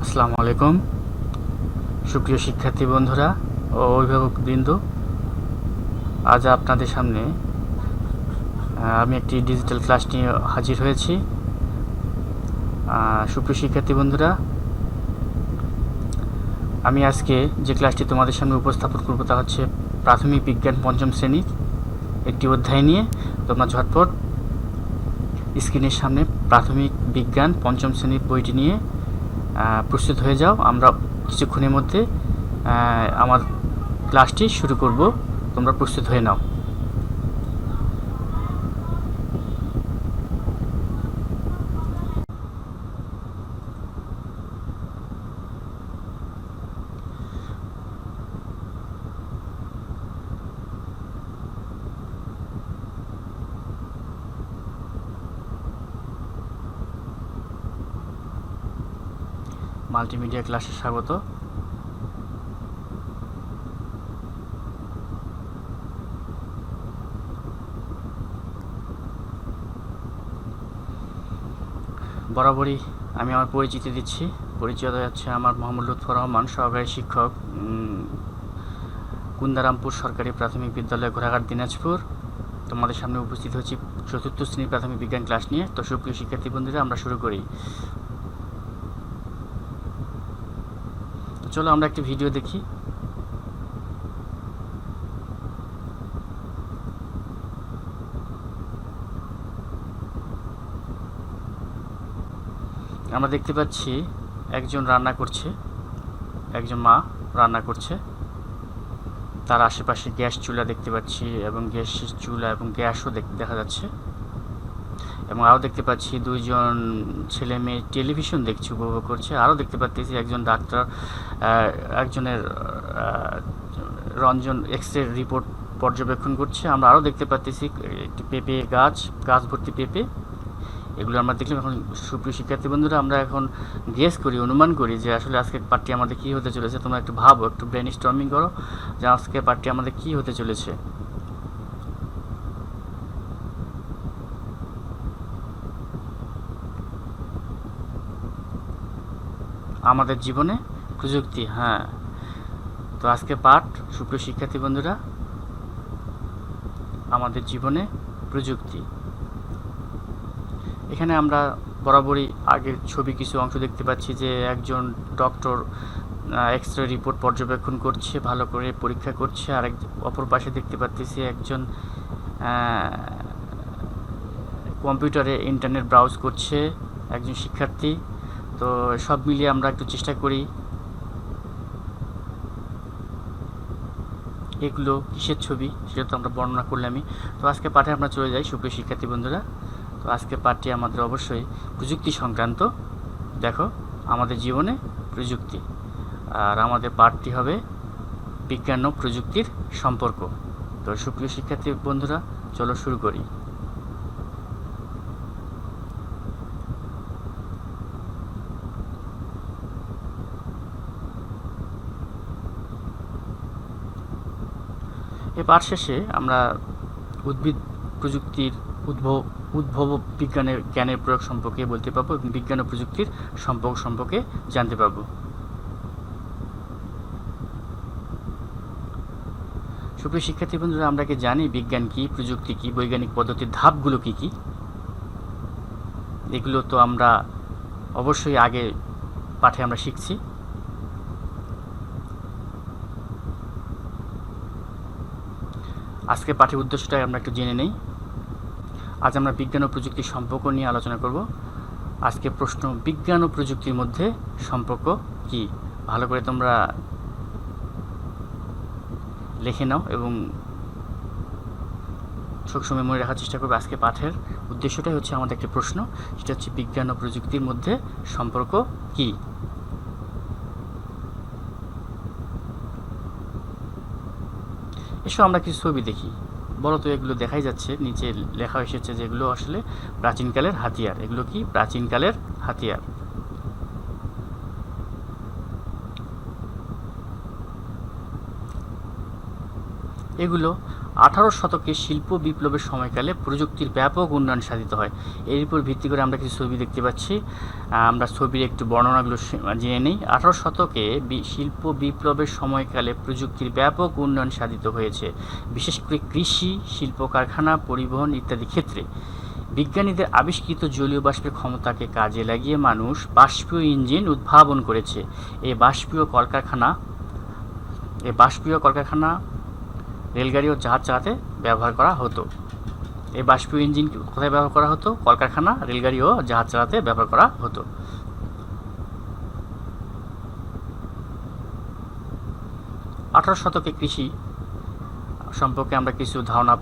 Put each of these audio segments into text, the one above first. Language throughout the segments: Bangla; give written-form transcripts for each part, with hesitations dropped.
আসসালামু আলাইকুম সুপ্রিয় শিক্ষার্থী বন্ধুরা ও অভিভাবকবৃন্দ। আজ আপনাদের সামনে আমি একটি ডিজিটাল ক্লাস নিয়ে হাজির হয়েছি। সুপ্রিয় শিক্ষার্থী বন্ধুরা, আমি আজকে যে ক্লাসটি তোমাদের সামনে উপস্থাপন করব তা হচ্ছে প্রাথমিক বিজ্ঞান পঞ্চম শ্রেণীর একটি অধ্যায় নিয়ে। তোমরা ঝটপট স্ক্রিনের সামনে প্রাথমিক বিজ্ঞান পঞ্চম শ্রেণীর বইটি নিয়ে প্রস্তুত হয়ে যাও। আমরা কিছুক্ষণের মধ্যে আমার ক্লাসটি শুরু করব। তোমরা প্রস্তুত হয়ে নাও। মাল্টিমিডিয়া ক্লাসে স্বাগত। বরাবরই আমি আমার পরিচিতি দিচ্ছি। পরিচয় হচ্ছে আমার মোহাম্মদ লুৎফর রহমান, সহকারী শিক্ষক, কুন্দারামপুর সরকারি প্রাথমিক বিদ্যালয়, ঘোড়াঘাট, দিনাজপুর। তোমাদের সামনে উপস্থিত হচ্ছি চতুর্থ শ্রেণীর প্রাথমিক বিজ্ঞান ক্লাস নিয়ে। তো সুপ্রিয় শিক্ষার্থী বন্ধুরা, আমরা শুরু করি। তো চলো আমরা একটি ভিডিও দেখি। আমরা দেখতে পাচ্ছি একজন রান্না করছে, একজন মা রান্না করছে। তার আশেপাশে গ্যাস চুলা দেখতে পাচ্ছি এবং গ্যাসের চুলা এবং গ্যাসও দেখা যাচ্ছে। এবং আরও দেখতে পাচ্ছি দুইজন ছেলে মেয়ে টেলিভিশন দেখছে, উপভোগ করছে। আরও দেখতে পাচ্ছি একজন ডাক্তার একজনের রঞ্জন এক্স-রে রিপোর্ট পর্যবেক্ষণ করছে। আমরা আরও দেখতে পাচ্ছি একটি পেঁপে গাছ ভর্তি পেঁপে। এগুলো আমরা দেখলাম। এখন সুপ্রিয় শিক্ষার্থী বন্ধুরা, আমরা এখন গেস করি, অনুমান করি যে আসলে আজকের পাঠটি আমাদের কী হতে চলেছে। তোমরা একটু ভাবো, একটু ব্রেন স্টর্মিং করো যে আজকের পাঠটি আমাদের কী হতে চলেছে। আমাদের জীবনে প্রযুক্তি, হ্যাঁ। তো আজকে পাঠ, সুপ্রিয় শিক্ষার্থী বন্ধুরা, আমাদের জীবনে প্রযুক্তি। এখানে আমরা বরাবরই আগের ছবি কিছু অংশ দেখতে পাচ্ছি যে একজন ডক্টর এক্স-রে রিপোর্ট পর্যবেক্ষণ করছে, ভালো করে পরীক্ষা করছে। আর অপর পাশে দেখতে পাচ্ছি একজন কম্পিউটারে ইন্টারনেট ব্রাউজ করছে, একজন শিক্ষার্থী। তো সব মিলিয়ে আমরা একটু চেষ্টা করি এগুলো কিসের ছবি সেটা তো আমরা বর্ণনা করলামই। তো আজকে পাঠে আমরা চলে যাই সুপ্রিয় শিক্ষার্থী বন্ধুরা। তো আজকে পাঠটি আমাদের অবশ্যই প্রযুক্তি সংক্রান্ত। দেখো, আমাদের জীবনে প্রযুক্তি, আর আমাদের পাঠটি হবে বিজ্ঞান ও প্রযুক্তির সম্পর্ক। তো সুপ্রিয় শিক্ষার্থী বন্ধুরা, চলো শুরু করি। এই পাঠ শেষে আমরা উদ্ভিদ প্রযুক্তির উদ্ভব বিজ্ঞানের জ্ঞানের প্রয়োগ সম্পর্কে বলতে পারবো এবং বিজ্ঞান ও প্রযুক্তির সম্পর্ক সম্পর্কে জানতে পারবো। সুপ্রিয় শিক্ষার্থী বন্ধুরা, আমরা কি জানি বিজ্ঞান কি, প্রযুক্তি কি, বৈজ্ঞানিক পদ্ধতির ধাপগুলো কি কি? এগুলো তো আমরা অবশ্যই আগে পাঠে আমরা শিখছি। আজকে পাঠের উদ্দেশ্যটাই আমরা একটু জেনে নেই। আজ আমরা বিজ্ঞান ও প্রযুক্তির সম্পর্ক নিয়ে আলোচনা করব। আজকে প্রশ্ন, বিজ্ঞান ও প্রযুক্তির মধ্যে সম্পর্ক কি? ভালো করে তোমরা লিখে নাও এবং সবসময় মনে রাখার চেষ্টা করবে। আজকে পাঠের উদ্দেশ্যটাই হচ্ছে আমাদের একটি প্রশ্ন, সেটা হচ্ছে বিজ্ঞান ও প্রযুক্তির মধ্যে সম্পর্ক কি? এসব আমরা কিছু ছবি দেখি, বলো তো এগুলো দেখাই যাচ্ছে, নিচে লেখা এসেছে যে এগুলো আসলে প্রাচীনকালের হাতিয়ার। এগুলো কি? প্রাচীনকালের হাতিয়ার। এগুলো 18 শতকে শিল্প বিপ্লবের সময়কালে প্রযুক্তির ব্যাপক উন্নয়ন সাধিত হয়। এর উপর ভিত্তি করে আমরা কিছু ছবি দেখতে পাচ্ছি। আমরা ছবির একটু বর্ণনাগুলো জেনে নিই। 18 শতকে শিল্প বিপ্লবের সময়কালে প্রযুক্তির ব্যাপক উন্নয়ন সাধিত হয়েছে, বিশেষ করে কৃষি, শিল্প কারখানা, পরিবহন ইত্যাদি ক্ষেত্রে। বিজ্ঞানীদের আবিষ্কৃত জলীয় বাষ্পের ক্ষমতাকে কাজে লাগিয়ে মানুষ বাষ্পীয় ইঞ্জিন উদ্ভাবন করেছে। এই বাষ্পীয় কলকারখানা, রেলগাড়ি ও জাহাজ চালাতে ব্যবহার করা হতো। এই বাষ্পীয় ইঞ্জিন কোথায় ব্যবহার করা হতো? কলকারখানা, রেলগাড়ি ও জাহাজ চালাতে ব্যবহার করা হতো। 18 শতকে কৃষি সম্পর্কে আমরা কিছু ধারণা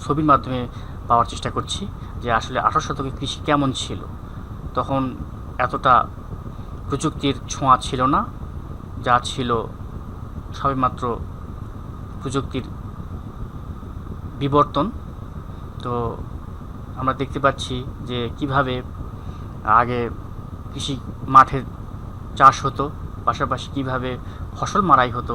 ছবির মাধ্যমে পাওয়ার চেষ্টা করছি, যে আসলে 18 শতকে কৃষি কেমন ছিল। তখন এতটা প্রযুক্তির ছোঁয়া ছিল না, যা ছিল সবেমাত্র প্রযুক্তির বিবর্তন। তো আমরা দেখতে পাচ্ছি যে কিভাবে আগে কৃষি মাঠে চাষ হতো, পাশাপাশি কিভাবে ফসল মারাই হতো,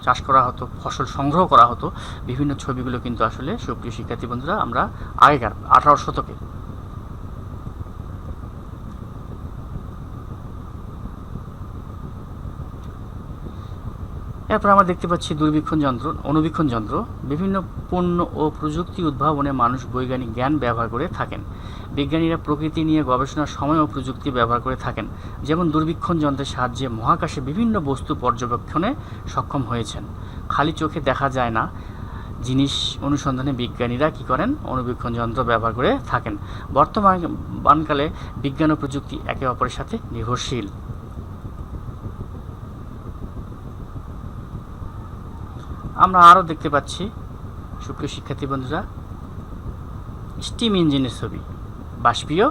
চাষ করা হতো, ফসল সংগ্রহ করা হতো। বিভিন্ন ছবিগুলো কিন্তু আসলে সুপ্রিয় শিক্ষার্থী বন্ধুরা আমরা আগেকার 18 শতকে। এরপর আমরা দেখতে পাচ্ছি অণুবীক্ষণ যন্ত্র। বিভিন্ন পণ্য ও প্রযুক্তি উদ্ভাবনে মানুষ বৈজ্ঞানিক জ্ঞান ব্যবহার করে থাকেন। বিজ্ঞানীরা প্রকৃতি নিয়ে গবেষণার সময় ও প্রযুক্তি ব্যবহার করে থাকেন। যেমন দূরবীক্ষণ যন্ত্রের সাহায্যে মহাকাশে বিভিন্ন বস্তু পর্যবেক্ষণে সক্ষম হয়েছেন। খালি চোখে দেখা যায় না জিনিস অনুসন্ধানে বিজ্ঞানীরা কী করেন? অণুবীক্ষণ যন্ত্র ব্যবহার করে থাকেন। বর্তমানকালে বিজ্ঞান ও প্রযুক্তি একে অপরের সাথে নির্ভরশীল। আমরা আরও দেখতে পাচ্ছি সুপ্রিয় শিক্ষার্থী বন্ধুরা স্টিম ইঞ্জিনের ছবি, বাষ্পীয়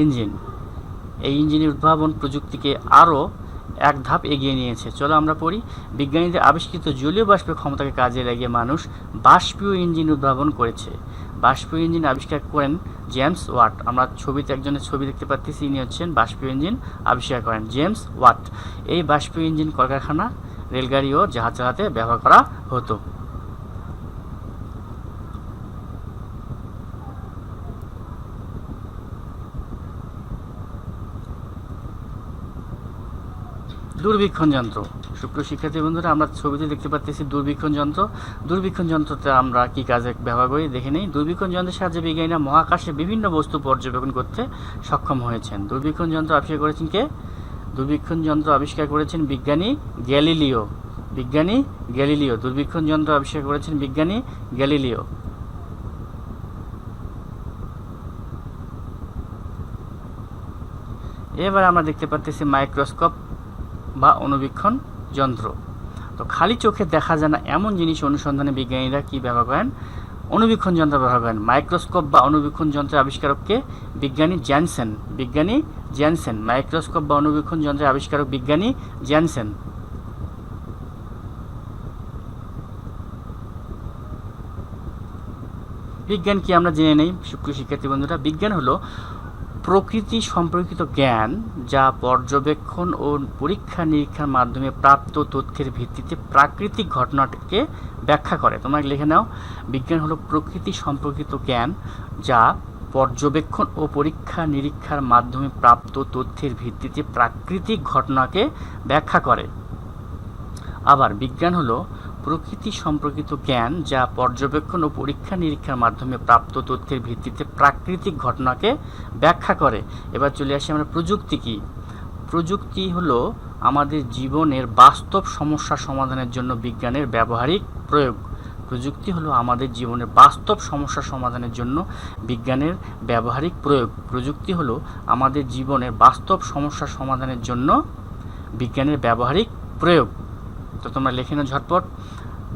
ইঞ্জিন। এই ইঞ্জিনের উদ্ভাবন প্রযুক্তিকে আরও এক ধাপ এগিয়ে নিয়েছে। চলো আমরা পড়ি। বিজ্ঞানীদের আবিষ্কৃত জলীয় বাষ্পের ক্ষমতাকে কাজে লাগিয়ে মানুষ বাষ্পীয় ইঞ্জিন উদ্ভাবন করেছে। বাষ্পীয় ইঞ্জিন আবিষ্কার করেন জেমস ওয়াট। আমরা ছবিতে একজনের ছবি দেখতে পাচ্ছি, ইনি হচ্ছেন বাষ্পীয় ইঞ্জিন আবিষ্কার করেন জেমস ওয়াট। এই বাষ্পীয় ইঞ্জিন কলকারখানা, রেলগাড়ি ও জাহাজ চালাতে ব্যবহার করা হতো। দূরবীক্ষণ যন্ত্র। সুপ্রিয় শিক্ষার্থী বন্ধুরা আমরা ছবিতে দেখতে পাচ্ছি দূরবীক্ষণ যন্ত্র। দূরবীক্ষণ যন্ত্রতে আমরা কি কাজে ব্যবহার করি দেখে নেই। দূরবীক্ষণ যন্ত্রের সাহায্যে বিজ্ঞানীরা মহাকাশে বিভিন্ন বস্তু পর্যবেক্ষণ করতে সক্ষম হয়েছেন। দূরবীক্ষণ যন্ত্র আবিষ্কার করেছেন কে? দূরবীক্ষণ যন্ত্র আবিষ্কার করেছেন বিজ্ঞানী গ্যালিলিও। দূরবীক্ষণ যন্ত্র আবিষ্কার করেছেন বিজ্ঞানী গ্যালিলিও। এবার আমরা দেখতে পাচ্ছি মাইক্রোস্কোপ বা অণুবীক্ষণ যন্ত্র। তো খালি চোখে দেখা যায় না এমন জিনিস অনুসন্ধানে বিজ্ঞানীরা কি ব্যবহার করেন? অণুবীক্ষণ যন্ত্র ব্যবহার করেন। মাইক্রোস্কোপ বা অণুবীক্ষণ যন্ত্রের আবিষ্কারককে বিজ্ঞানী জ্যানসেন। মাইক্রোস্কোপ বা অণুবীক্ষণ যন্ত্রের আবিষ্কারক বিজ্ঞানী জ্যানসেন। বিজ্ঞান কি আমরা জেনে নেই সুপ্রিয় শিক্ষার্থী বন্ধুরা। বিজ্ঞান হলো প্রকৃতি সম্পর্কিত জ্ঞান, যা পর্যবেক্ষণ ও পরীক্ষা নিরীক্ষার মাধ্যমে প্রাপ্ত তথ্যের ভিত্তিতে প্রাকৃতিক ঘটনাকে ব্যাখ্যা করে। তোমরা লিখে নাও, বিজ্ঞান হলো প্রকৃতি সম্পর্কিত জ্ঞান, যা পর্যবেক্ষণ ও পরীক্ষা নিরীক্ষার মাধ্যমে প্রাপ্ত তথ্যের ভিত্তিতে প্রাকৃতিক ঘটনাকে ব্যাখ্যা করে। আবার বিজ্ঞান হলো প্রকৃতি সম্পর্কিত জ্ঞান, যা পর্যবেক্ষণ ও পরীক্ষা নিরীক্ষার মাধ্যমে প্রাপ্ত তথ্যের ভিত্তিতে প্রাকৃতিক ঘটনাকে ব্যাখ্যা করে। এবার চলে আসি আমরা প্রযুক্তি কি। প্রযুক্তি হলো আমাদের জীবনের বাস্তব সমস্যা সমাধানের জন্য বিজ্ঞানের ব্যবহারিক প্রয়োগ। প্রযুক্তি হলো আমাদের জীবনের বাস্তব সমস্যা সমাধানের জন্য বিজ্ঞানের ব্যবহারিক প্রয়োগ। প্রযুক্তি হলো আমাদের জীবনের বাস্তব সমস্যা সমাধানের জন্য বিজ্ঞানের ব্যবহারিক প্রয়োগ। তো তোমরা লেখে নাও ঝটপট,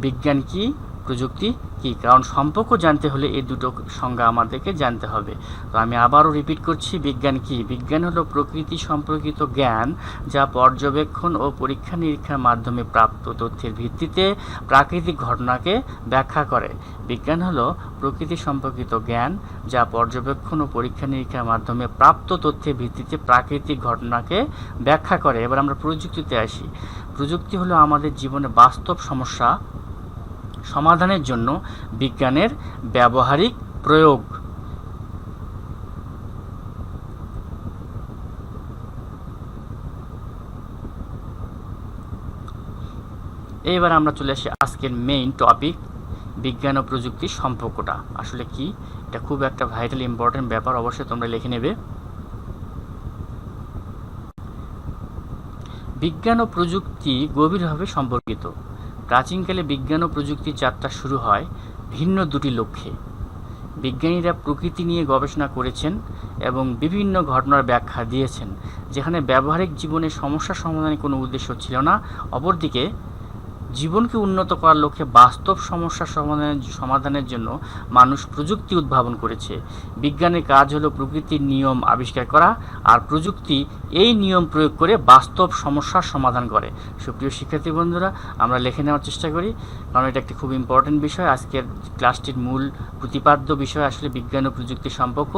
বিজ্ঞান কি, প্রযুক্তি কি। কারণ সম্পর্ক জানতে হলে এই দুটো সংজ্ঞা আমাদেরকে জানতে হবে। তো আমি আবারও রিপিট করছি, বিজ্ঞান কি। বিজ্ঞান হলো প্রকৃতি সম্পর্কিত জ্ঞান, যা পর্যবেক্ষণ ও পরীক্ষা নিরীক্ষার মাধ্যমে প্রাপ্ত তথ্যের ভিত্তিতে প্রাকৃতিক ঘটনাকে ব্যাখ্যা করে। বিজ্ঞান হলো প্রকৃতি সম্পর্কিত জ্ঞান, যা পর্যবেক্ষণ ও পরীক্ষা নিরীক্ষার মাধ্যমে প্রাপ্ত তথ্যের ভিত্তিতে প্রাকৃতিক ঘটনাকে ব্যাখ্যা করে। এবার আমরা প্রযুক্তিতে আসি। প্রযুক্তি হলো আমাদের জীবনে বাস্তব সমস্যা সমাধানের জন্য বিজ্ঞানের ব্যবহারিক প্রয়োগ। এবার আমরা চলে আসি আজকের মেইন টপিক, বিজ্ঞান ও প্রযুক্তির সম্পর্কটা আসলে কি। এটা খুব একটা ভাইটাল ইম্পর্টেন্ট ব্যাপার, অবশ্যই তোমরা লিখে নেবে। বিজ্ঞান ও প্রযুক্তি গভীরভাবে সম্পর্কিত। প্রাচীনকালে বিজ্ঞান ও প্রযুক্তির যাত্রা শুরু হয় ভিন্ন দুটি লক্ষ্যে। বিজ্ঞানীরা প্রকৃতি নিয়ে গবেষণা করেছেন এবং বিভিন্ন ঘটনার ব্যাখ্যা দিয়েছেন, যেখানে ব্যবহারিক জীবনের সমস্যা সমাধানে কোনো উদ্দেশ্য ছিল না। অপরদিকে জীবনকে উন্নত করার লক্ষ্যে বাস্তব সমস্যা সমাধানের জন্য মানুষ প্রযুক্তি উদ্ভাবন করেছে। বিজ্ঞানের কাজ হলো প্রকৃতির নিয়ম আবিষ্কার করা, আর প্রযুক্তি এই নিয়ম প্রয়োগ করে বাস্তব সমস্যার সমাধান করে। সুপ্রিয় শিক্ষার্থী বন্ধুরা, আমরা লিখে নেওয়ার চেষ্টা করি, কারণ এটা একটি খুব ইম্পর্টেন্ট বিষয়। আজকের ক্লাসটির মূল প্রতিপাদ্য বিষয় আসলে বিজ্ঞান ও প্রযুক্তির সম্পর্ক।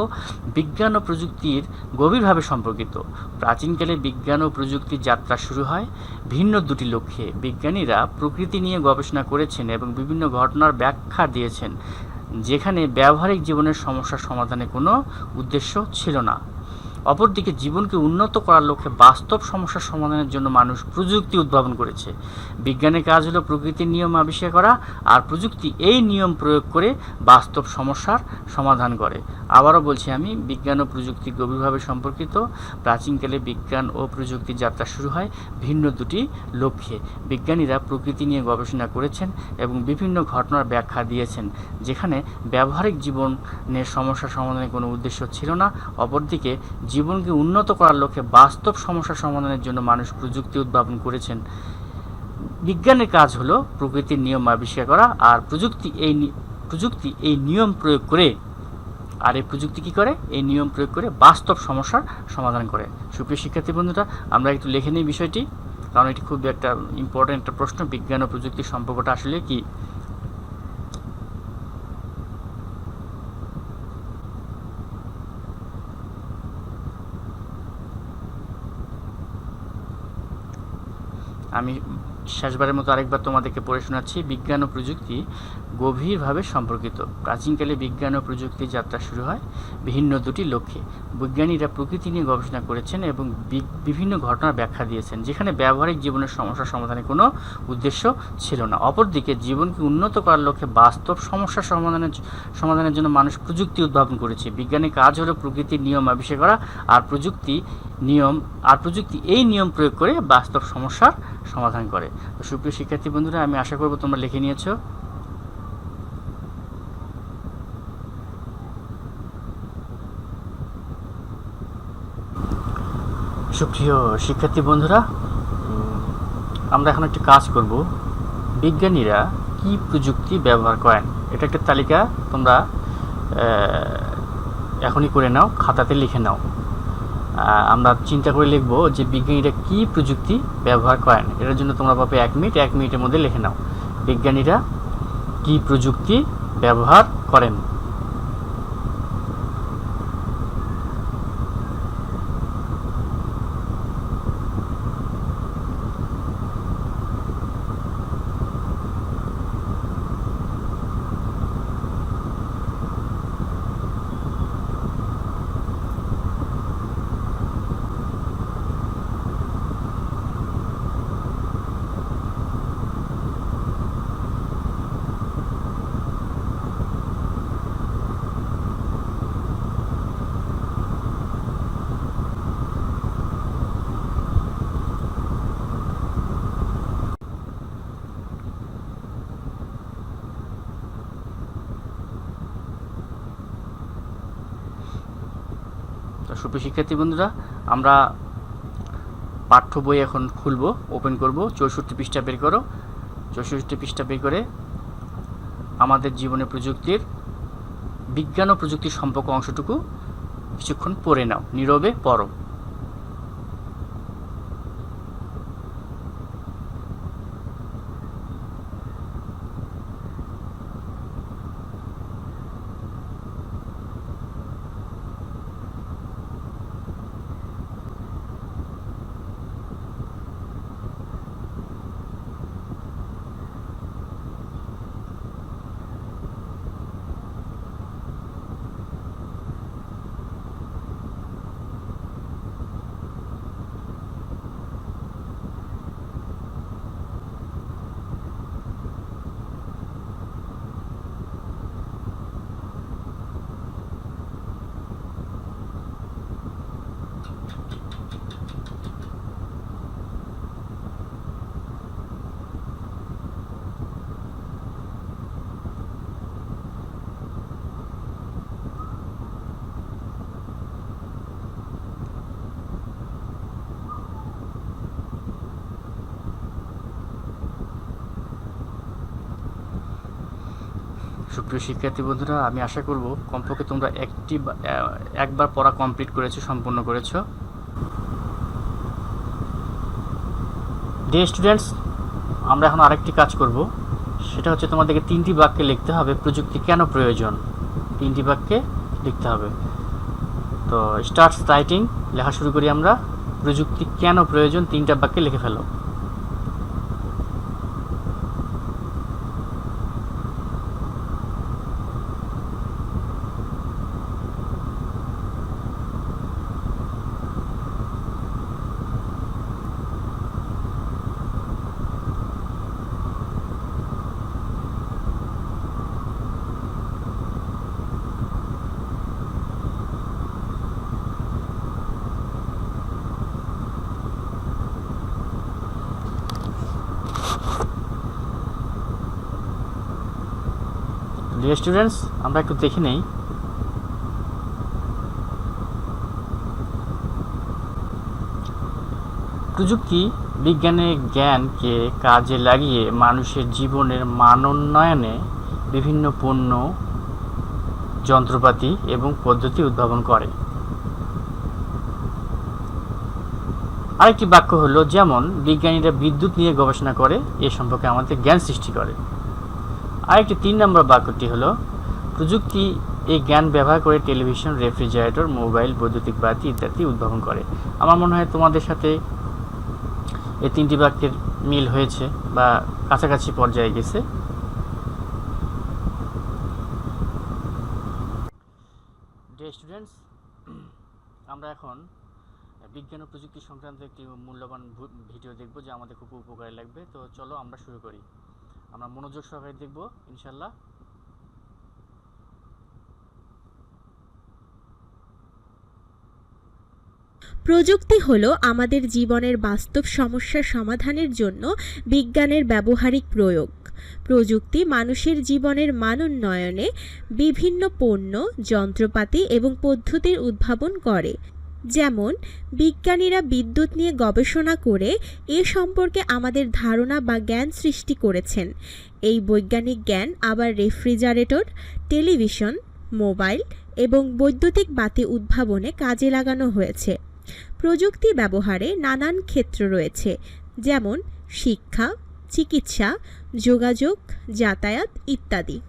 বিজ্ঞান ও প্রযুক্তির গভীরভাবে সম্পর্কিত। প্রাচীনকালে বিজ্ঞান ও প্রযুক্তির যাত্রা শুরু হয় ভিন্ন দুটি লক্ষ্যে। বিজ্ঞানীরা প্রকৃতি নিয়ে গবেষণা করেছেন এবং বিভিন্ন ঘটনার ব্যাখ্যা দিয়েছেন, যেখানে ব্যবহারিক জীবনের সমস্যার সমাধানে কোনো উদ্দেশ্য ছিল না। অপরদিকে জীবনকে উন্নত করার লক্ষ্যে বাস্তব সমস্যার সমাধানের জন্য মানুষ প্রযুক্তি উদ্ভাবন করেছে। বিজ্ঞানের কাজ হলো প্রকৃতির নিয়ম আবিষ্কার করা, আর প্রযুক্তি এই নিয়ম প্রয়োগ করে বাস্তব সমস্যার সমাধান করে। আবারও বলছি আমি, বিজ্ঞান ও প্রযুক্তি গভীরভাবে সম্পর্কিত। প্রাচীনকালে বিজ্ঞান ও প্রযুক্তির যাত্রা শুরু হয় ভিন্ন দুটি লক্ষ্যে। বিজ্ঞানীরা প্রকৃতি নিয়ে গবেষণা করেছেন এবং বিভিন্ন ঘটনার ব্যাখ্যা দিয়েছেন, যেখানে ব্যবহারিক জীবনের সমস্যা সমাধানে কোনো উদ্দেশ্য ছিল না। অপরদিকে জীবনকে উন্নত করার লক্ষ্যে বাস্তব সমস্যা সমাধানের জন্য মানুষ প্রযুক্তি উদ্ভাবন করেছেন। বিজ্ঞানের কাজ হলো প্রকৃতির নিয়ম আবিষ্কার করা, আর প্রযুক্তি এই নিয়ম প্রয়োগ করে, আর এই প্রযুক্তি কী করে? এই নিয়ম প্রয়োগ করে বাস্তব সমস্যার সমাধান করে। সুপ্রিয় শিক্ষার্থী বন্ধুরা, আমরা একটু লিখে নিই বিষয়টি, কারণ এটি খুব একটা ইম্পর্টেন্ট একটা প্রশ্ন। বিজ্ঞান ও প্রযুক্তির সম্পর্কটা আসলে কি? আমি শেষবারের মতো আরেকবার তোমাদেরকে পড়ে শোনাচ্ছি। বিজ্ঞান ও প্রযুক্তি গভীরভাবে সম্পর্কিত। প্রাচীনকালে বিজ্ঞান ও প্রযুক্তির যাত্রা শুরু হয় ভিন্ন দুটি লক্ষ্যে। বিজ্ঞানীরা প্রকৃতি নিয়ে গবেষণা করেছেন এবং বিভিন্ন ঘটনার ব্যাখ্যা দিয়েছেন, যেখানে ব্যবহারিক জীবনের সমস্যা সমাধানে কোনো উদ্দেশ্য ছিল না। অপরদিকে জীবনকে উন্নত করার লক্ষ্যে বাস্তব সমস্যা সমাধানের জন্য মানুষ প্রযুক্তি উদ্ভাবন করেছে। বিজ্ঞানের কাজ হলো প্রকৃতির নিয়ম আবিষ্কার করা, আর প্রযুক্তি এই নিয়ম প্রয়োগ করে বাস্তব সমস্যার সমাধান করে। তো সুপ্রিয় শিক্ষার্থী বন্ধুরা, আমি আশা করব তোমরা লিখে নিয়েছো। সুপ্রিয় শিক্ষার্থী বন্ধুরা, আমরা এখন একটি কাজ করব। বিজ্ঞানীরা কি প্রযুক্তি ব্যবহার করেন, এটা একটা তালিকা তোমরা এখনই করে নাও, খাতাতে লিখে নাও। আমরা চিন্তা করে লিখব যে বিজ্ঞানীরা কি প্রযুক্তি ব্যবহার করেন। এটার জন্য তোমরা পাবে 1 মিনিট, 1 মিনিটের মধ্যে লিখে নাও বিজ্ঞানীরা কি প্রযুক্তি ব্যবহার করেন। তো সুপ্রিয় শিক্ষার্থী বন্ধুরা, আমরা পাঠ্য বই এখন খুলব, ওপেন করব। 64 পৃষ্ঠা বের করো। 64 পৃষ্ঠা বের করে আমাদের জীবনে বিজ্ঞান ও প্রযুক্তির সম্পর্ক অংশটুকু কিছুক্ষণ পড়ে নাও, নীরবে পড়ো। সুপ্রিয় শিক্ষার্থী বন্ধুরা, আমি আশা করব কমপক্ষে তোমরা একবার পড়া কমপ্লিট করেছো, সম্পূর্ণ করেছো। ডিয়ার স্টুডেন্টস, আমরা এখন আরেকটি কাজ করব, সেটা হচ্ছে তোমাদেরকে 3টি বাক্যে লিখতে হবে প্রযুক্তি কেন প্রয়োজন। 3টি বাক্যে লিখতে হবে। তো স্টার্টস রাইটিং, লেখা শুরু করি আমরা। প্রযুক্তি কেন প্রয়োজন 3টা বাক্যে লিখে ফেলো। ডিয়ার স্টুডেন্টস, আমরা একটু দেখে নেই। প্রযুক্তি বিজ্ঞানের জ্ঞানকে কাজে লাগিয়ে মানুষের জীবনের মানোন্নয়নে বিভিন্ন পণ্য, যন্ত্রপাতি এবং পদ্ধতি উদ্ভাবন করে। আরেকটি বাক্য হলো, যেমন বিজ্ঞানীরা বিদ্যুৎ নিয়ে গবেষণা করে, এ সম্পর্কে আমাদের জ্ঞান সৃষ্টি করে। আরেকটি 3 নম্বর বাক্যটি হলো, প্রযুক্তি এই জ্ঞান ব্যবহার করে টেলিভিশন, রেফ্রিজারেটর, মোবাইল, বৈদ্যুতিক বাতি ইত্যাদি উদ্ভাবন করে। আমার মনে হয় তোমাদের সাথে এই 3টি বাক্যের মিল হয়েছে বা কাছাকাছি পর্যায়ে গেছে। ডিয়ার স্টুডেন্টস, আমরা এখন বিজ্ঞান ও প্রযুক্তি সংক্রান্ত একটি মূল্যবান ভিডিও দেখব, যা আমাদের খুব উপকারে লাগবে। তো চলো আমরা শুরু করি। আমরা মনোযোগ সহকারে দেখব ইনশাল্লাহ। প্রযুক্তি হলো আমাদের জীবনের বাস্তব সমস্যা সমাধানের জন্য বিজ্ঞানের ব্যবহারিক প্রয়োগ। প্রযুক্তি মানুষের জীবনের মান উন্নয়নে বিভিন্ন পণ্য, যন্ত্রপাতি এবং পদ্ধতির উদ্ভাবন করে। যেমন বিজ্ঞানীরা বিদ্যুৎ নিয়ে গবেষণা করে এ সম্পর্কে আমাদের ধারণা বা জ্ঞান সৃষ্টি করেছেন। এই বৈজ্ঞানিক জ্ঞান আবার রেফ্রিজারেটর, টেলিভিশন, মোবাইল এবং বৈদ্যুতিক বাতি উদ্ভাবনে কাজে লাগানো হয়েছে। প্রযুক্তি ব্যবহারে নানান ক্ষেত্র রয়েছে, যেমন শিক্ষা, চিকিৎসা, যোগাযোগ, যাতায়াত ইত্যাদি।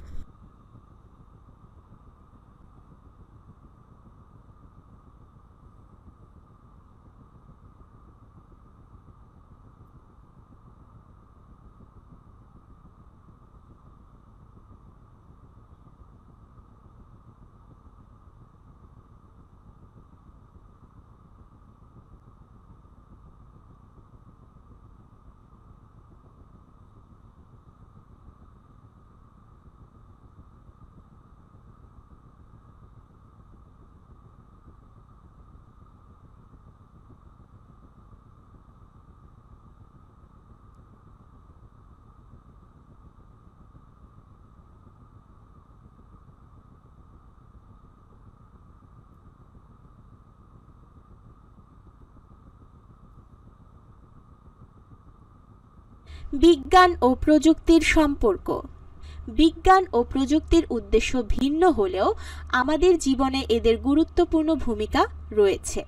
বিজ্ঞান ও প্রযুক্তির সম্পর্ক। বিজ্ঞান ও প্রযুক্তির উদ্দেশ্য ভিন্ন হলেও আমাদের জীবনে এদের গুরুত্বপূর্ণ ভূমিকা রয়েছে।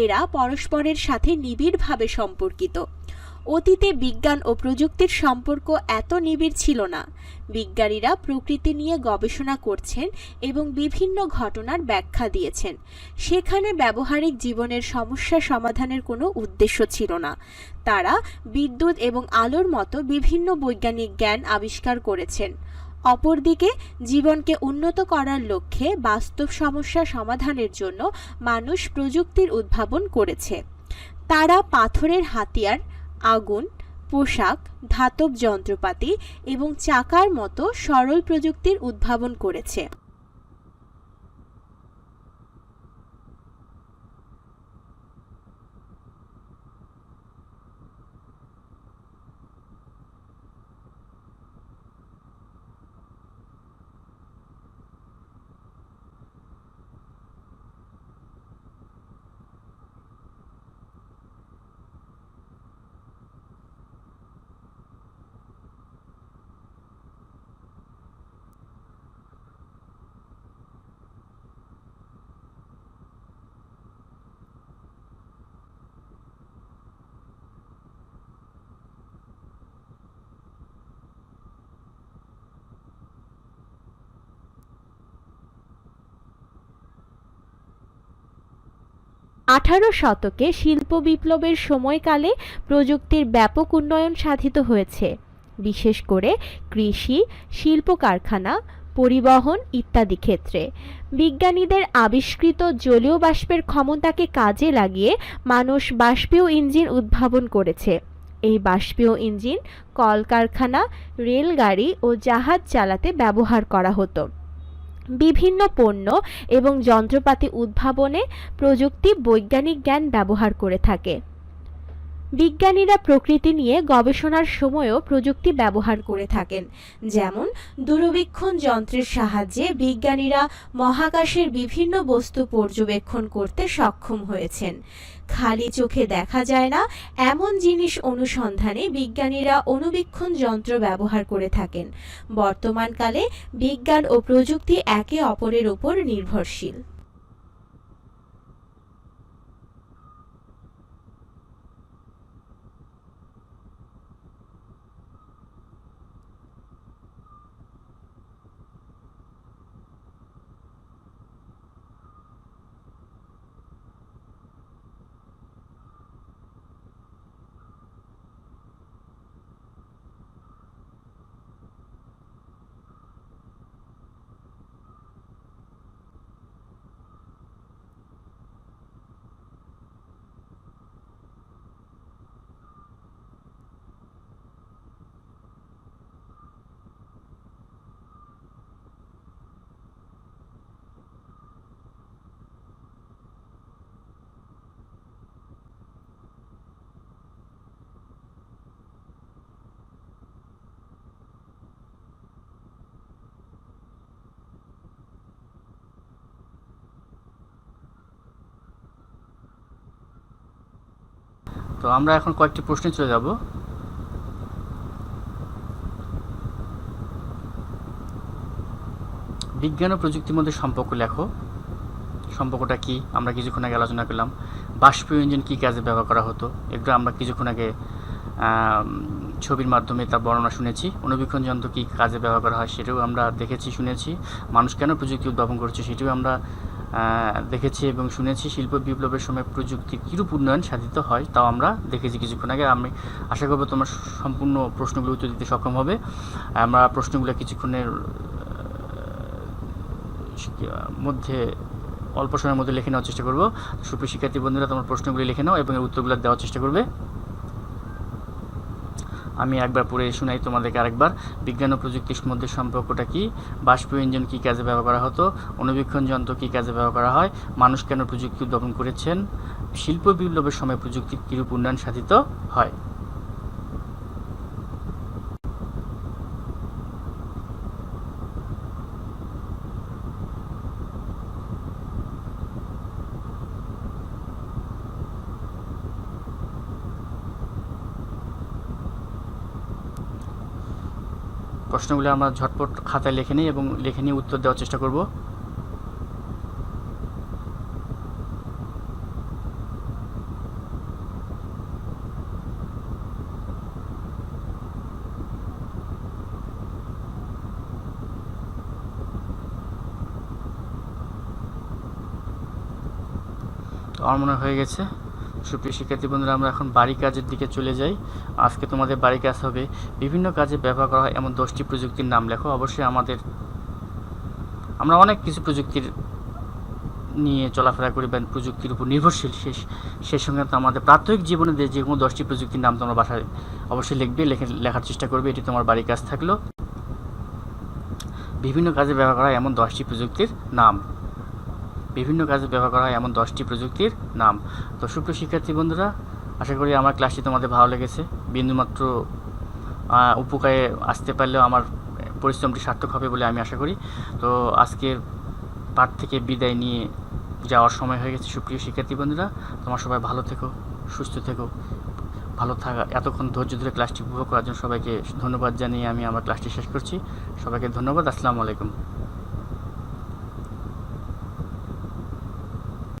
এরা পরস্পরের সাথে নিবিড়ভাবে সম্পর্কিত। অতীতে বিজ্ঞান ও প্রযুক্তির সম্পর্ক এত নিবিড় ছিল না। বিজ্ঞানীরা প্রকৃতি নিয়ে গবেষণা করছেন এবং বিভিন্ন ঘটনার ব্যাখ্যা দিয়েছেন। সেখানে ব্যবহারিক জীবনের সমস্যা সমাধানের কোনো উদ্দেশ্য ছিল না। তারা বিদ্যুৎ এবং আলোর মতো বিভিন্ন বৈজ্ঞানিক জ্ঞান আবিষ্কার করেছেন। অপরদিকে জীবনকে উন্নত করার লক্ষ্যে বাস্তব সমস্যা সমাধানের জন্য মানুষ প্রযুক্তির উদ্ভাবন করেছে। তারা পাথরের হাতিয়ার, আগুন, পোশাক, ধাতব যন্ত্রপাতি এবং চাকার মতো সরল প্রযুক্তির উদ্ভাবন করেছে। 18 শতকে শিল্প বিপ্লবের সময়কালে প্রযুক্তির ব্যাপক উন্নয়ন সাধিত হয়েছে, বিশেষ করে কৃষি, শিল্প কারখানা, পরিবহন ইত্যাদি ক্ষেত্রে। বিজ্ঞানীদের আবিষ্কৃত জলীয় বাষ্পের ক্ষমতাকে কাজে লাগিয়ে মানুষ বাষ্পীয় ইঞ্জিন উদ্ভাবন করেছে। এই বাষ্পীয় ইঞ্জিন কলকারখানা, রেলগাড়ি ও জাহাজ চালাতে ব্যবহার করা হতো। বিভিন্ন পণ্য এবং যন্ত্রপাতি উদ্ভাবনে প্রযুক্তি বৈজ্ঞানিক জ্ঞান ব্যবহার করে থাকে। বিজ্ঞানীরা প্রকৃতি নিয়ে গবেষণার সময়ও প্রযুক্তি ব্যবহার করে থাকেন, যেমন দূরবীক্ষণ যন্ত্রের সাহায্যে বিজ্ঞানীরা মহাকাশের বিভিন্ন বস্তু পর্যবেক্ষণ করতে সক্ষম হয়েছেন। খালি চোখে দেখা যায় না এমন জিনিস অনুসন্ধানে বিজ্ঞানীরা অণুবীক্ষণ যন্ত্র ব্যবহার করে থাকেন। বর্তমানকালে বিজ্ঞান ও প্রযুক্তি একে অপরের উপর নির্ভরশীল। তো আমরা এখন কয়েকটি প্রশ্নে চলে যাব। বিজ্ঞান ও প্রযুক্তির মধ্যে সম্পর্ক লেখো। সম্পর্কটা কি আমরা কিছুক্ষণ আগে আলোচনা করলাম। বাষ্পীয় ইঞ্জিন কী কাজে ব্যবহার করা হতো, এগুলো আমরা কিছুক্ষণ আগে ছবির মাধ্যমে তার বর্ণনা শুনেছি। অণুবীক্ষণ যন্ত্র কী কাজে ব্যবহার করা হয় সেটাও আমরা দেখেছি, শুনেছি। মানুষ কেন প্রযুক্তি উদ্ভাবন করেছে সেটাও আমরা দেখেছি এবং শুনেছি। শিল্প বিপ্লবের সময় প্রযুক্তির কীরূপ উন্নয়ন সাধিত হয় তাও আমরা দেখেছি কিছুক্ষণ আগে। আমি আশা করব তোমরা সম্পূর্ণ প্রশ্নগুলো উত্তর দিতে সক্ষম হবে। আমরা প্রশ্নগুলো কিছুক্ষণের মধ্যে অল্প সময়ের মধ্যে লিখে নেওয়ার চেষ্টা করব। সুপ্রিয় শিক্ষার্থী বন্ধুরা, তোমার প্রশ্নগুলি লিখে নাও এবং এর উত্তরগুলো দেওয়ার চেষ্টা করবে। আমি একবার পড়ে শোনাই তোমাদেরকে আরেকবার। বিজ্ঞান ও প্রযুক্তির মধ্যে সম্পর্কটা কি? বাষ্পীয় ইঞ্জিন কী কাজে ব্যবহার করা হতো? অণুবীক্ষণ যন্ত্র কী কাজে ব্যবহার করা হয়? মানুষ কেন প্রযুক্তি উদ্ভাবন করেছেন? শিল্প বিপ্লবের সময় প্রযুক্তির কীরূপ উন্নয়ন সাধিত হয়? প্রশ্নগুলো আমরা ঝটপট খাতায় লিখে নিই এবং লিখে নিয়ে উত্তর দেওয়ার চেষ্টা করব। তো আমার মনে হয়ে গেছে। সুপ্রিয় শিক্ষার্থী বন্ধুরা, আমরা এখন বাড়ি কাজের দিকে চলে যাই। আজকে তোমাদের বাড়ি কাজ হবে বিভিন্ন কাজে ব্যবহার করা হয় এমন 10টি প্রযুক্তির নাম লেখো। অবশ্যই আমরা অনেক কিছু প্রযুক্তির নিয়ে চলাফেরা করি বা প্রযুক্তির উপর নির্ভরশীল। সেই সঙ্গে তো আমাদের প্রাত্যহিক জীবনে যে কোনো 10টি প্রযুক্তির নাম তোমরা বাসায় অবশ্যই লিখবে, লেখার চেষ্টা করবে। এটি তোমার বাড়ি কাজ থাকলো। বিভিন্ন কাজে ব্যবহার করা হয় এমন 10টি প্রযুক্তির নাম। বিভিন্ন কাজে ব্যবহার করা হয় এমন 10টি প্রযুক্তির নাম। তো সুপ্রিয় শিক্ষার্থী বন্ধুরা, আশা করি আমার ক্লাসটি তোমাদের ভালো লেগেছে। বিন্দুমাত্র উপকারে আসতে পারলেও আমার পরিশ্রমটি সার্থক হবে বলে আমি আশা করি। তো আজকের পাঠ থেকে বিদায় নিয়ে যাওয়ার সময় হয়ে গেছে। সুপ্রিয় শিক্ষার্থী বন্ধুরা, তোমার সবাই ভালো থেকো, সুস্থ থেকো, ভালো থাকা। এতক্ষণ ধৈর্য ধরে ক্লাসটি উপভোগ করার জন্য সবাইকে ধন্যবাদ জানিয়ে আমি আমার ক্লাসটি শেষ করছি। সবাইকে ধন্যবাদ। আসসালামু আলাইকুম।